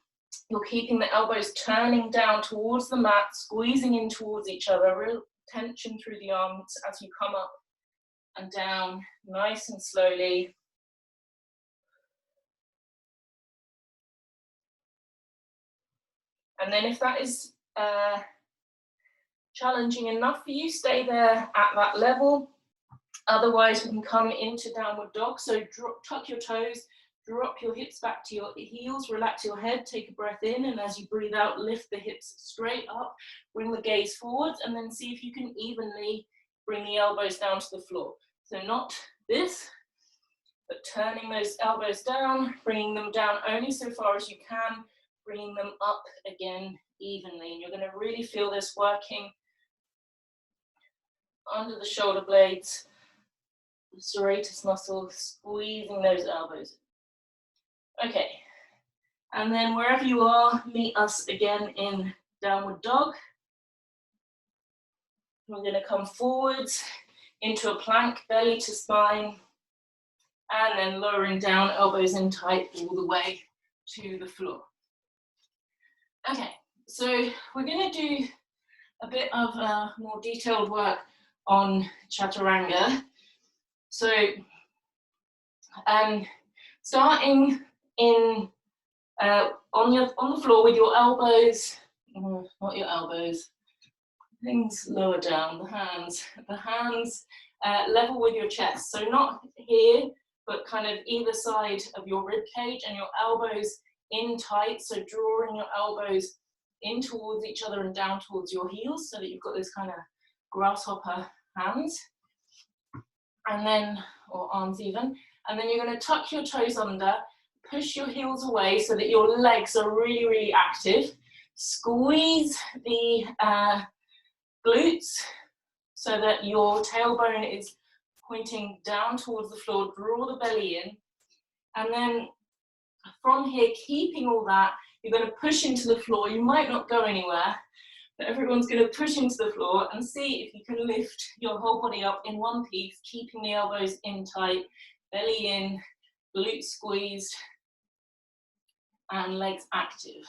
You're keeping the elbows turning down towards the mat, squeezing in towards each other, real tension through the arms as you come up and down, nice and slowly. And then if that is challenging enough for you, stay there at that level. Otherwise, we can come into downward dog. So tuck your toes, drop your hips back to your heels, relax your head, take a breath in, and as you breathe out, lift the hips straight up, bring the gaze forwards, and then see if you can evenly bring the elbows down to the floor. So not this, but turning those elbows down, bringing them down only so far as you can, bringing them up again evenly. And you're going to really feel this working under the shoulder blades, the serratus muscle, squeezing those elbows. Okay, and then wherever you are, meet us again in downward dog. We're going to come forwards into a plank, belly to spine, and then lowering down, elbows in tight all the way to the floor. Okay, so we're going to do a bit of more detailed work on chaturanga. So starting in on the floor with your elbows, not your elbows, things lower down, the hands level with your chest. So not here, but kind of either side of your rib cage, and your elbows in tight. So drawing your elbows in towards each other and down towards your heels, so that you've got this kind of grasshopper hands, and then, or arms even, and then you're going to tuck your toes under, push your heels away so that your legs are really, really active. Squeeze the glutes so that your tailbone is pointing down towards the floor. Draw the belly in, and then from here, keeping all that, you're going to push into the floor. You might not go anywhere, but everyone's going to push into the floor and see if you can lift your whole body up in one piece, keeping the elbows in tight, belly in, glutes squeezed, and legs active.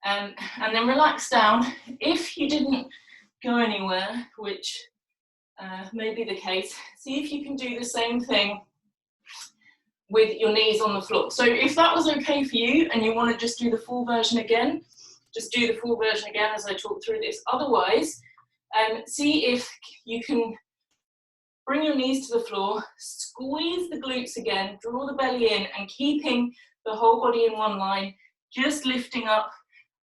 And then relax down. If you didn't go anywhere, which may be the case, see if you can do the same thing with your knees on the floor. So if that was okay for you and you want to just do the full version again, just do the full version again as I talk through this. Otherwise, see if you can bring your knees to the floor, squeeze the glutes again, draw the belly in, and keeping the whole body in one line, just lifting up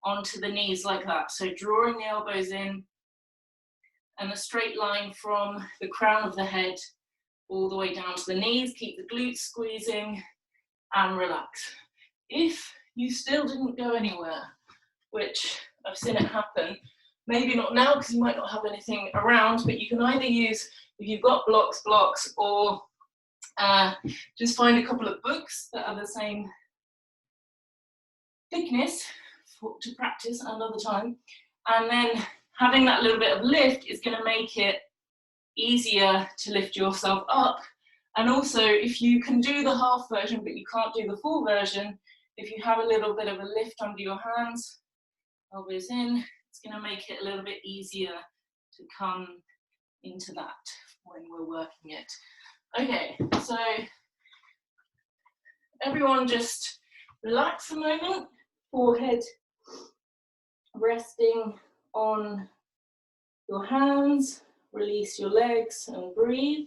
onto the knees like that. So drawing the elbows in, and a straight line from the crown of the head all the way down to the knees. Keep the glutes squeezing and relax. If you still didn't go anywhere, which I've seen it happen, maybe not now because you might not have anything around, but you can either use, if you've got blocks, or just find a couple of books that are the same thickness to practice another time, and then having that little bit of lift is going to make it easier to lift yourself up. And also, if you can do the half version but you can't do the full version, if you have a little bit of a lift under your hands, elbows in, it's going to make it a little bit easier to come into that when we're working it. Okay, so everyone just relax a moment, forehead resting on your hands, release your legs and breathe.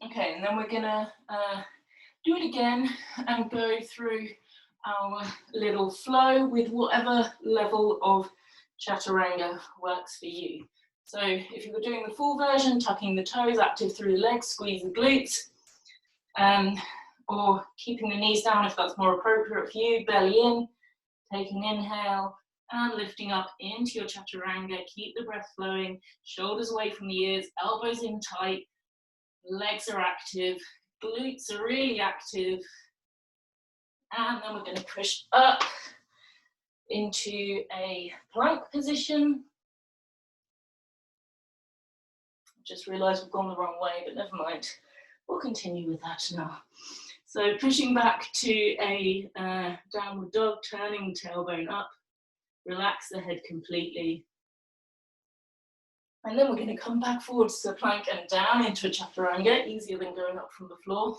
Okay, and then we're gonna do it again and go through our little flow with whatever level of chaturanga works for you. So if you were doing the full version, tucking the toes, active through the legs, squeeze the glutes, or keeping the knees down if that's more appropriate for you, belly in, taking an inhale and lifting up into your chaturanga. Keep the breath flowing, shoulders away from the ears, elbows in tight, legs are active, glutes are really active, and then we're going to push up into a plank position. Just realised we've gone the wrong way, but never mind. We'll continue with that now. So pushing back to a downward dog, turning the tailbone up, relax the head completely. And then we're going to come back forwards to the plank and down into a chaturanga, easier than going up from the floor.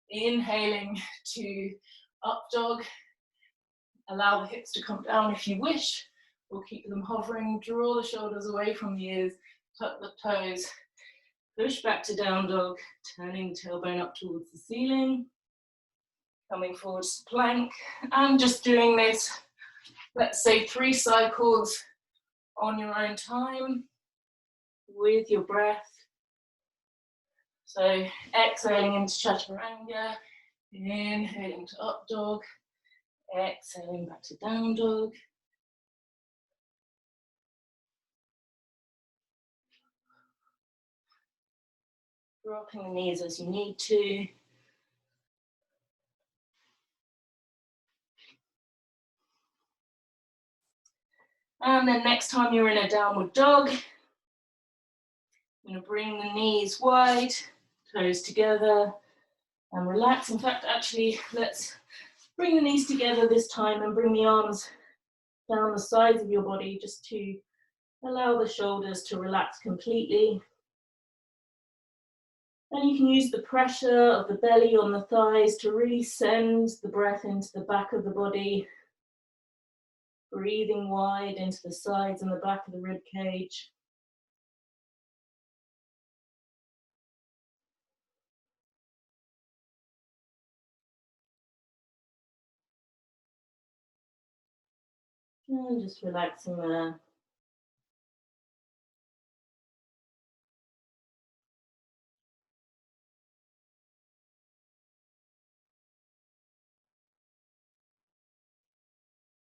Inhaling to up dog. Allow the hips to come down if you wish. We'll keep them hovering, draw the shoulders away from the ears, tuck the toes. Push back to down dog, turning the tailbone up towards the ceiling. Coming forwards to plank, and just doing this, let's say 3 cycles on your own time with your breath. So exhaling into chaturanga, inhaling to up dog, exhaling back to down dog. Dropping the knees as you need to. And then next time you're in a downward dog, I'm going to bring the knees wide, toes together, and relax. In fact, actually, let's bring the knees together this time and bring the arms down the sides of your body just to allow the shoulders to relax completely. And you can use the pressure of the belly on the thighs to really send the breath into the back of the body, breathing wide into the sides and the back of the rib cage. And just relaxing there.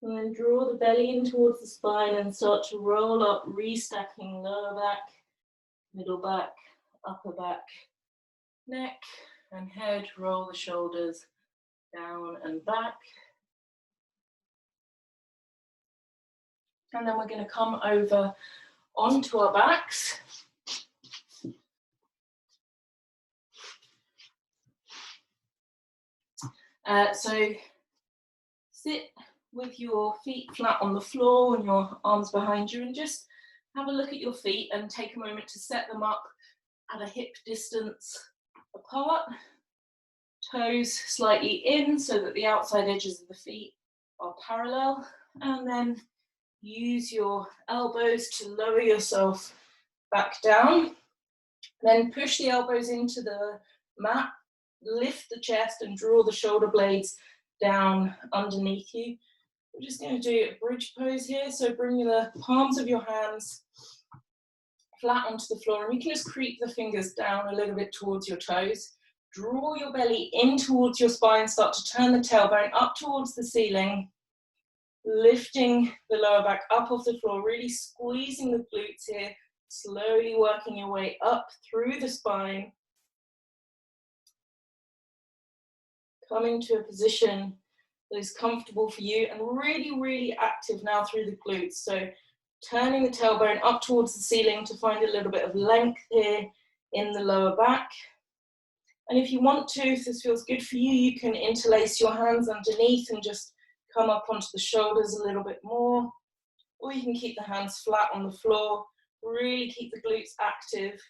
And then draw the belly in towards the spine and start to roll up, restacking lower back, middle back, upper back, neck and head. Roll the shoulders down and back. And then we're going to come over onto our backs. So sit with your feet flat on the floor and your arms behind you, and just have a look at your feet and take a moment to set them up at a hip distance apart. Toes slightly in so that the outside edges of the feet are parallel, and then use your elbows to lower yourself back down. Then push the elbows into the mat, lift the chest and draw the shoulder blades down underneath you. We're just going to do a bridge pose here, so bring the palms of your hands flat onto the floor, and you can just creep the fingers down a little bit towards your toes. Draw your belly in towards your spine, start to turn the tailbone up towards the ceiling, lifting the lower back up off the floor, really squeezing the glutes here, slowly working your way up through the spine, coming to a position that is comfortable for you and really, really active now through the glutes. So turning the tailbone up towards the ceiling to find a little bit of length here in the lower back. And if you want to, if this feels good for you, you can interlace your hands underneath and just come up onto the shoulders a little bit more. Or you can keep the hands flat on the floor, really keep the glutes active.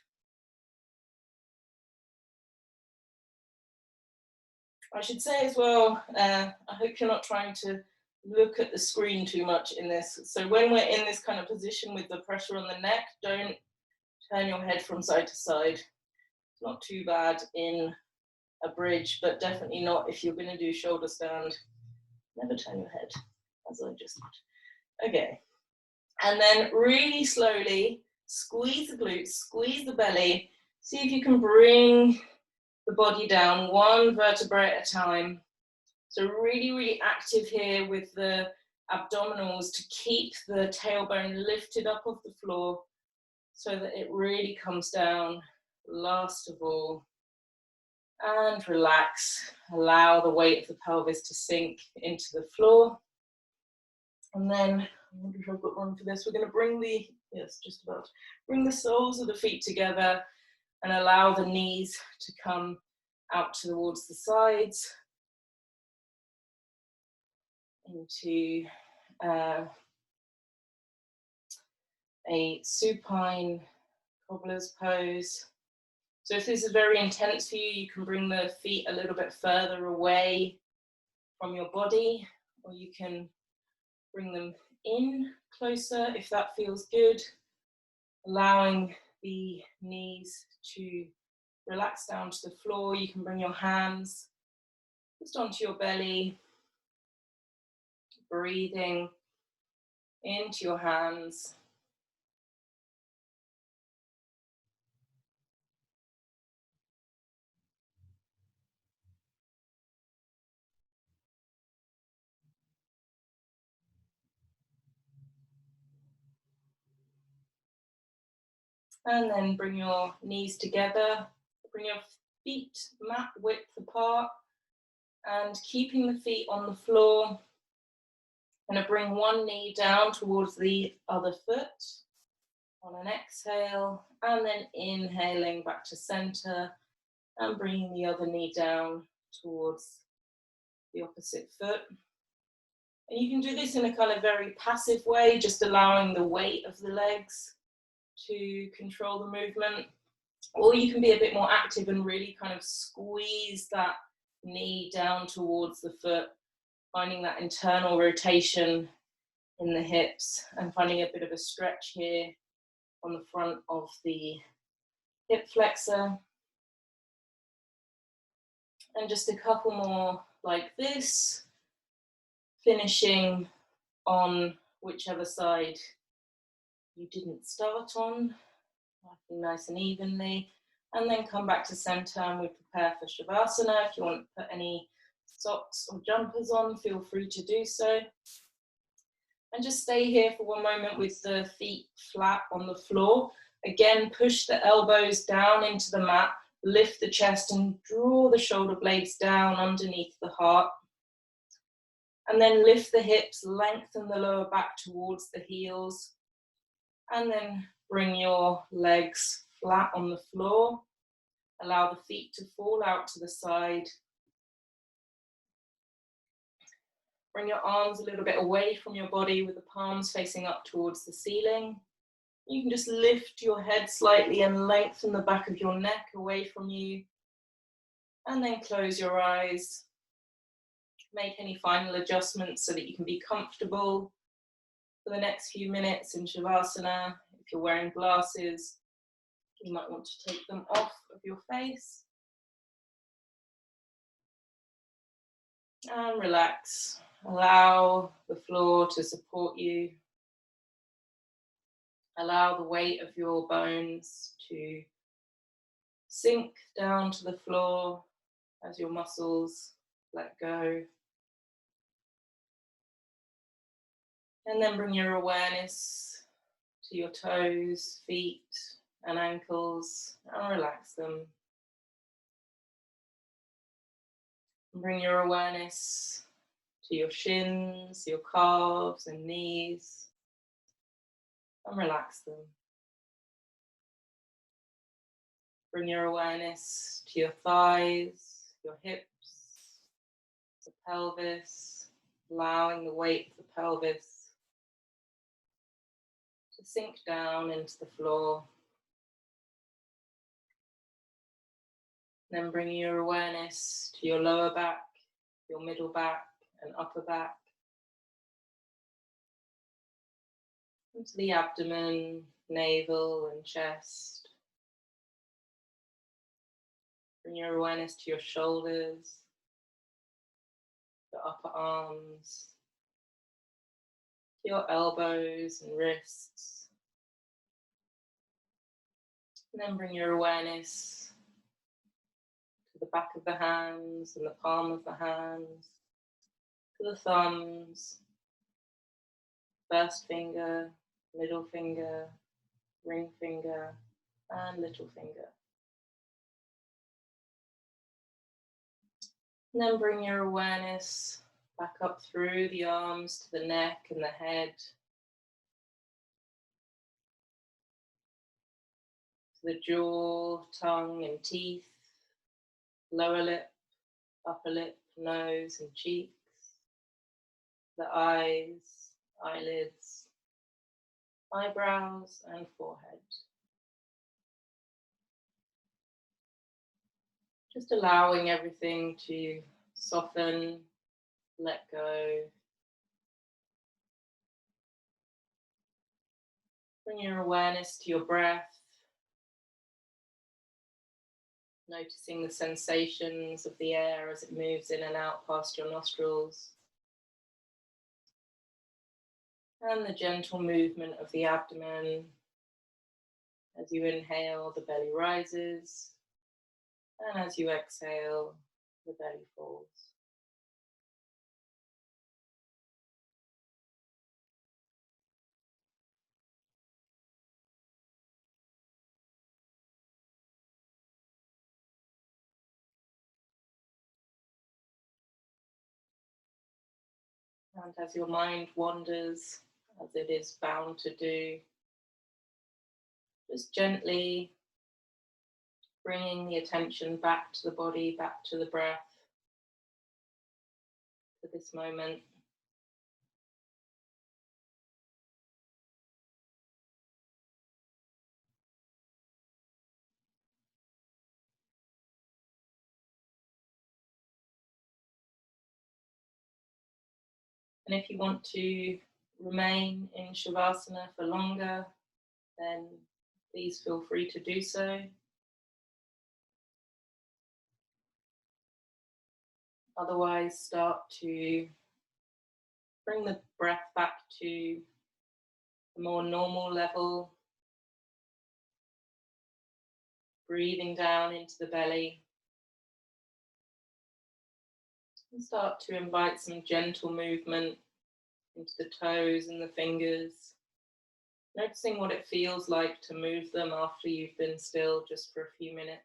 I should say as well, I hope you're not trying to look at the screen too much in this. So when we're in this kind of position with the pressure on the neck, don't turn your head from side to side. It's not too bad in a bridge, but definitely not if you're going to do shoulder stand. Never turn your head, as I just did. Okay. And then really slowly squeeze the glutes, squeeze the belly. See if you can bring the body down one vertebrae at a time. So really, really active here with the abdominals to keep the tailbone lifted up off the floor so that it really comes down last of all. And relax. Allow the weight of the pelvis to sink into the floor. And then, I wonder if I've got room for this. We're going to bring the, yes, just about, bring the soles of the feet together And allow the knees to come out towards the sides into a supine cobbler's pose. So if this is very intense for you, you can bring the feet a little bit further away from your body, or you can bring them in closer if that feels good, allowing the knees to relax down to the floor. You can bring your hands just onto your belly, breathing into your hands. And then bring your knees together, bring your feet mat width apart, and keeping the feet on the floor. I'm going to bring one knee down towards the other foot on an exhale, and then inhaling back to center and bringing the other knee down towards the opposite foot. And you can do this in a kind of very passive way, just allowing the weight of the legs to control the movement. Or you can be a bit more active and really kind of squeeze that knee down towards the foot, finding that internal rotation in the hips and finding a bit of a stretch here on the front of the hip flexor. And just a couple more like this, finishing on whichever side you didn't start on, working nice and evenly, and then come back to center and we prepare for Shavasana. If you want to put any socks or jumpers on, feel free to do so. And just stay here for one moment with the feet flat on the floor. Again, push the elbows down into the mat, lift the chest and draw the shoulder blades down underneath the heart. And then lift the hips, lengthen the lower back towards the heels. And then bring your legs flat on the floor. Allow the feet to fall out to the side. Bring your arms a little bit away from your body with the palms facing up towards the ceiling. You can just lift your head slightly and lengthen the back of your neck away from you. And then close your eyes. Make any final adjustments so that you can be comfortable for the next few minutes in Shavasana. If you're wearing glasses, you might want to take them off of your face. And relax. Allow the floor to support you. Allow the weight of your bones to sink down to the floor as your muscles let go. And then bring your awareness to your toes, feet, and ankles, and relax them. And bring your awareness to your shins, your calves and knees, and relax them. Bring your awareness to your thighs, your hips, the pelvis, allowing the weight of the pelvis to sink down into the floor. Then bring your awareness to your lower back, your middle back and upper back, into the abdomen, navel and chest. Bring your awareness to your shoulders, the upper arms, your elbows and wrists. And then bring your awareness to the back of the hands and the palm of the hands, to the thumbs, first finger, middle finger, ring finger, and little finger. And then bring your awareness back up through the arms to the neck and the head, the jaw, tongue and teeth, lower lip, upper lip, nose and cheeks, the eyes, eyelids, eyebrows and forehead. Just allowing everything to soften, let go. Bring your awareness to your breath, noticing the sensations of the air as it moves in and out past your nostrils, and the gentle movement of the abdomen. As you inhale, the belly rises, and as you exhale, the belly falls. And as your mind wanders, as it is bound to do, just gently bringing the attention back to the body, back to the breath, to this moment. And if you want to remain in Shavasana for longer, then please feel free to do so. Otherwise, start to bring the breath back to a more normal level, breathing down into the belly. And start to invite some gentle movement into the toes and the fingers, noticing what it feels like to move them after you've been still just for a few minutes.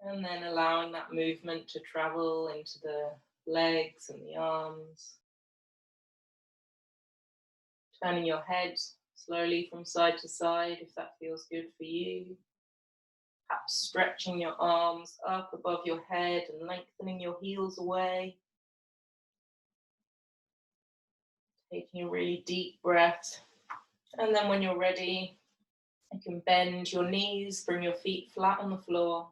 And then allowing that movement to travel into the legs and the arms. Turning your head slowly from side to side if that feels good for you. Perhaps stretching your arms up above your head and lengthening your heels away. Taking a really deep breath. And then when you're ready, you can bend your knees, bring your feet flat on the floor.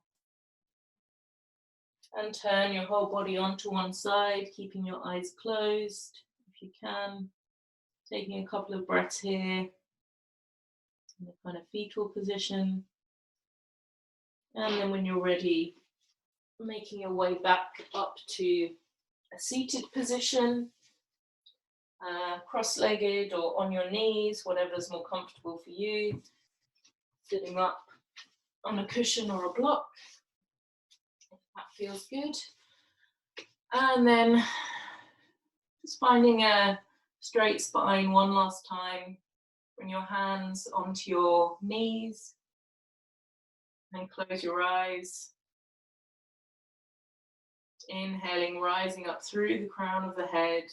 And turn your whole body onto one side, keeping your eyes closed if you can. Taking a couple of breaths here in the kind of fetal position. And then when you're ready, making your way back up to a seated position, cross-legged or on your knees, whatever's more comfortable for you. Sitting up on a cushion or a block, if that feels good. And then just finding a straight spine one last time. Bring your hands onto your knees and close your eyes. Inhaling, rising up through the crown of the head,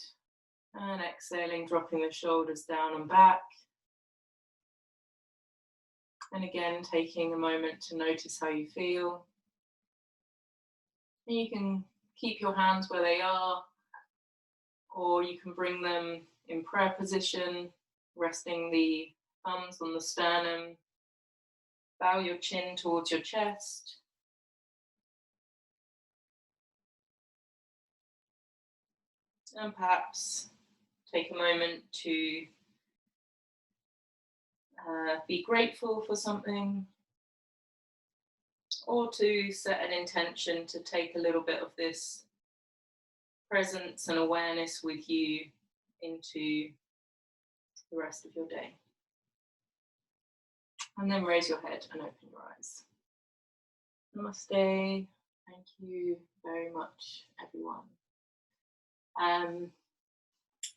and exhaling, dropping the shoulders down and back. And again, taking a moment to notice how you feel. And you can keep your hands where they are, or you can bring them in prayer position, resting the thumbs on the sternum. Bow your chin towards your chest. And perhaps take a moment to be grateful for something, or to set an intention to take a little bit of this presence and awareness with you into the rest of your day. And then raise your head and open your eyes. Namaste. Thank you very much, everyone.